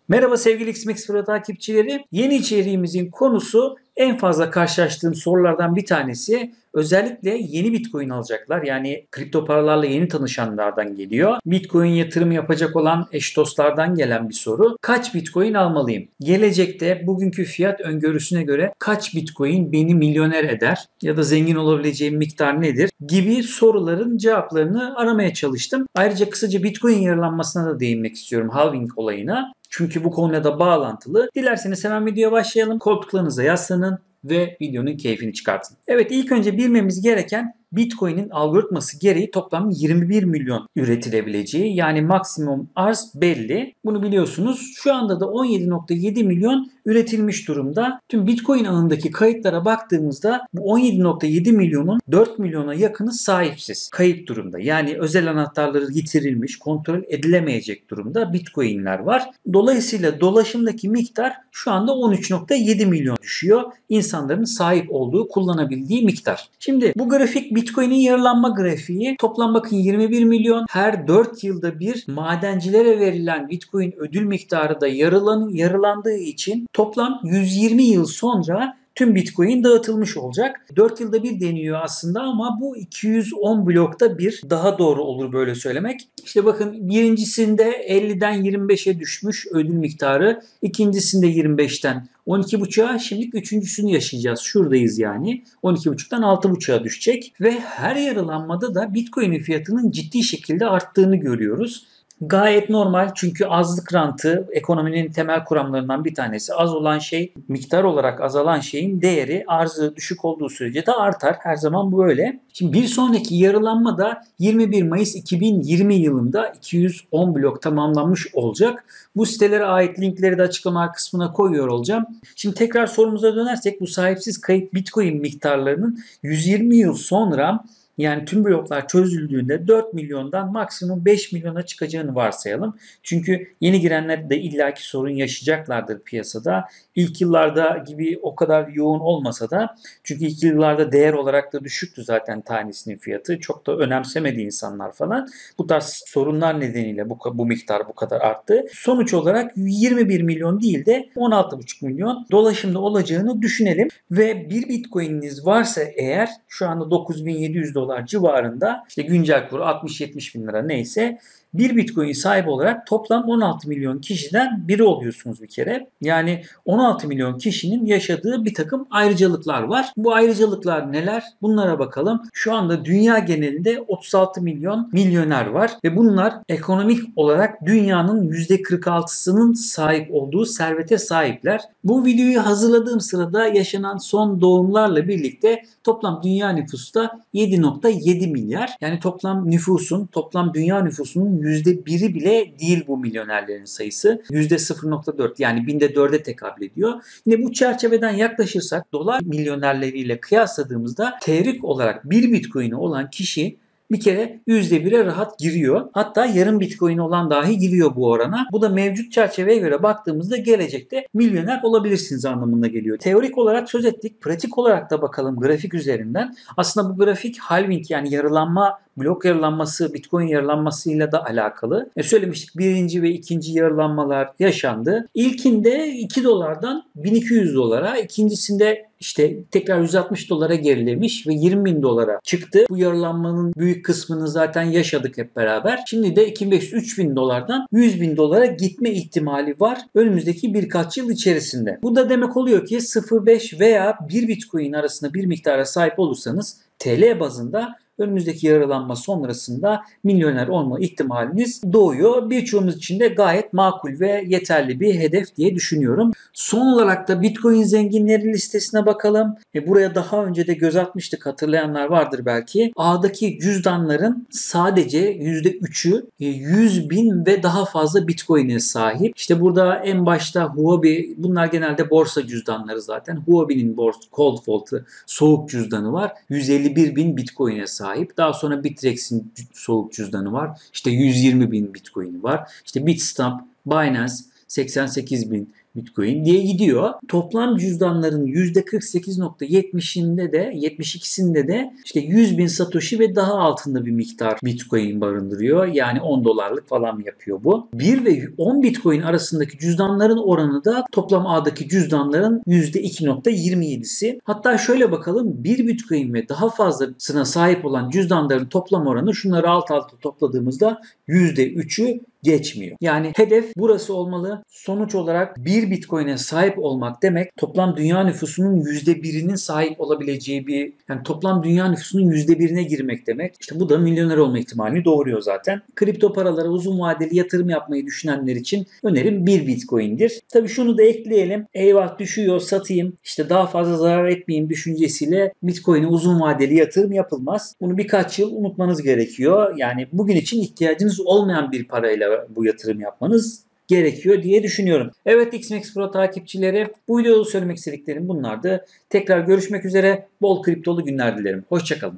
Merhaba sevgili XMX Pro takipçileri. Yeni içeriğimizin konusu en fazla karşılaştığım sorulardan bir tanesi. Özellikle yeni Bitcoin alacaklar. Yani kripto paralarla yeni tanışanlardan geliyor. Bitcoin yatırım yapacak olan eş dostlardan gelen bir soru. Kaç Bitcoin almalıyım? Gelecekte bugünkü fiyat öngörüsüne göre kaç Bitcoin beni milyoner eder? Ya da zengin olabileceğim miktar nedir? Gibi soruların cevaplarını aramaya çalıştım. Ayrıca kısaca Bitcoin yarılanmasına da değinmek istiyorum. Halving olayına. Çünkü bu konuyla da bağlantılı. Dilerseniz hemen videoya başlayalım. Koltuklarınıza yaslanın ve videonun keyfini çıkartın. Evet, ilk önce bilmemiz gereken Bitcoin'in algoritması gereği toplam 21 milyon üretilebileceği, yani maksimum arz belli. Bunu biliyorsunuz. Şu anda da 17.7 milyon üretilmiş durumda. Tüm Bitcoin ağındaki kayıtlara baktığımızda bu 17.7 milyonun 4 milyona yakını sahipsiz. Kayıp durumda. Yani özel anahtarları yitirilmiş, kontrol edilemeyecek durumda Bitcoin'ler var. Dolayısıyla dolaşımdaki miktar şu anda 13.7 milyon düşüyor. İnsanların sahip olduğu, kullanabildiği miktar. Şimdi bu grafik Bitcoin'in yarılanma grafiği. Toplam bakın 21 milyon. Her 4 yılda bir madencilere verilen Bitcoin ödül miktarı da yarılandığı için toplam 120 yıl sonra tüm Bitcoin dağıtılmış olacak. 4 yılda bir deniyor aslında ama bu 210 blokta bir, daha doğru olur böyle söylemek. İşte bakın birincisinde 50'den 25'e düşmüş ödül miktarı. İkincisinde 25'ten 12,5'a, şimdi üçüncüsünü yaşayacağız. Şuradayız yani. 12,5'tan 6,5'a düşecek. Ve her yarılanmada da Bitcoin'in fiyatının ciddi şekilde arttığını görüyoruz. Gayet normal, çünkü azlık rantı ekonominin temel kuramlarından bir tanesi. Az olan şey, miktar olarak azalan şeyin değeri arzı düşük olduğu sürece de artar. Her zaman böyle. Şimdi bir sonraki yarılanma da 21 Mayıs 2020 yılında 210 blok tamamlanmış olacak. Bu sitelere ait linkleri de açıklama kısmına koyuyor olacağım. Şimdi tekrar sorumuza dönersek, bu sahipsiz kayıp Bitcoin miktarlarının 120 yıl sonra, yani tüm bloklar çözüldüğünde 4 milyondan maksimum 5 milyona çıkacağını varsayalım. Çünkü yeni girenler de illaki sorun yaşayacaklardır piyasada. İlk yıllarda gibi o kadar yoğun olmasa da, çünkü ilk yıllarda değer olarak da düşüktü zaten tanesinin fiyatı. Çok da önemsemedi insanlar falan. Bu tarz sorunlar nedeniyle bu miktar bu kadar arttı. Sonuç olarak 21 milyon değil de 16,5 milyon dolaşımda olacağını düşünelim. Ve bir Bitcoin'iniz varsa eğer, şu anda 9.700 dolar civarında, işte güncel kuru 60-70 bin lira neyse, bir Bitcoin sahibi olarak toplam 16 milyon kişiden biri oluyorsunuz bir kere. Yani 16 milyon kişinin yaşadığı bir takım ayrıcalıklar var. Bu ayrıcalıklar neler? Bunlara bakalım. Şu anda dünya genelinde 36 milyon milyoner var ve bunlar ekonomik olarak dünyanın %46'sının sahip olduğu servete sahipler. Bu videoyu hazırladığım sırada yaşanan son doğumlarla birlikte toplam dünya nüfusu da 7.7 milyar. Yani toplam dünya nüfusunun %1'i bile değil bu milyonerlerin sayısı. %0.4, yani binde 4'e tekabül ediyor. Yine bu çerçeveden yaklaşırsak, dolar milyonerleriyle kıyasladığımızda teorik olarak bir Bitcoin'i olan kişi bir kere %1'e rahat giriyor. Hatta yarım Bitcoin olan dahi giriyor bu orana. Bu da mevcut çerçeveye göre baktığımızda gelecekte milyoner olabilirsiniz anlamına geliyor. Teorik olarak söz ettik. Pratik olarak da bakalım grafik üzerinden. Aslında bu grafik halving, yani yarılanma, blok yarılanması, Bitcoin yarılanmasıyla da alakalı. Söylemiştik, birinci ve ikinci yarılanmalar yaşandı. İlkinde 2 dolardan 1200 dolara, ikincisinde işte tekrar 160 dolara gerilemiş ve 20 bin dolara çıktı. Bu yarılanmanın büyük kısmını zaten yaşadık hep beraber. Şimdi de 2500-3000 bin dolardan 100 bin dolara gitme ihtimali var önümüzdeki birkaç yıl içerisinde. Bu da demek oluyor ki 0,5 veya 1 Bitcoin arasında bir miktara sahip olursanız TL bazında önümüzdeki yarılanma sonrasında milyoner olma ihtimaliniz doğuyor. Birçoğumuz için de gayet makul ve yeterli bir hedef diye düşünüyorum. Son olarak da Bitcoin zenginleri listesine bakalım. Buraya daha önce de göz atmıştık, hatırlayanlar vardır belki. A'daki cüzdanların sadece %3'ü 100 bin ve daha fazla Bitcoin'e sahip. İşte burada en başta Huobi, bunlar genelde borsa cüzdanları zaten. Huobi'nin Cold Vault'ı, soğuk cüzdanı var. 151 bin Bitcoin'e sahip. Daha sonra Bitrex'in soğuk cüzdanı var. İşte 120 bin Bitcoin'i var. İşte Bitstamp, Binance 88 bin, Bitcoin diye gidiyor. Toplam cüzdanların %48,70'inde de 72'sinde de işte 100 bin Satoshi ve daha altında bir miktar Bitcoin barındırıyor. Yani 10 dolarlık falan yapıyor bu. 1 ve 10 Bitcoin arasındaki cüzdanların oranı da toplam ağdaki cüzdanların %2,27'si. Hatta şöyle bakalım, 1 Bitcoin ve daha fazlasına sahip olan cüzdanların toplam oranı, şunları alt alta topladığımızda %3'ü geçmiyor. Yani hedef burası olmalı. Sonuç olarak 1 Bitcoin'e sahip olmak demek toplam dünya nüfusunun %1'inin sahip olabileceği yani toplam dünya nüfusunun %1'ine girmek demek. İşte bu da milyoner olma ihtimalini doğuruyor zaten. Kripto paralara uzun vadeli yatırım yapmayı düşünenler için önerim 1 Bitcoin'dir. Tabii şunu da ekleyelim. Eyvah düşüyor, satayım, işte daha fazla zarar etmeyeyim düşüncesiyle Bitcoin'e uzun vadeli yatırım yapılmaz. Bunu birkaç yıl unutmanız gerekiyor. Yani bugün için ihtiyacınız olmayan bir parayla bu yatırım yapmanız gerekiyor diye düşünüyorum. Evet XMAX Pro takipçileri, bu videoda söylemek istediklerim bunlardı. Tekrar görüşmek üzere. Bol kriptolu günler dilerim. Hoşça kalın.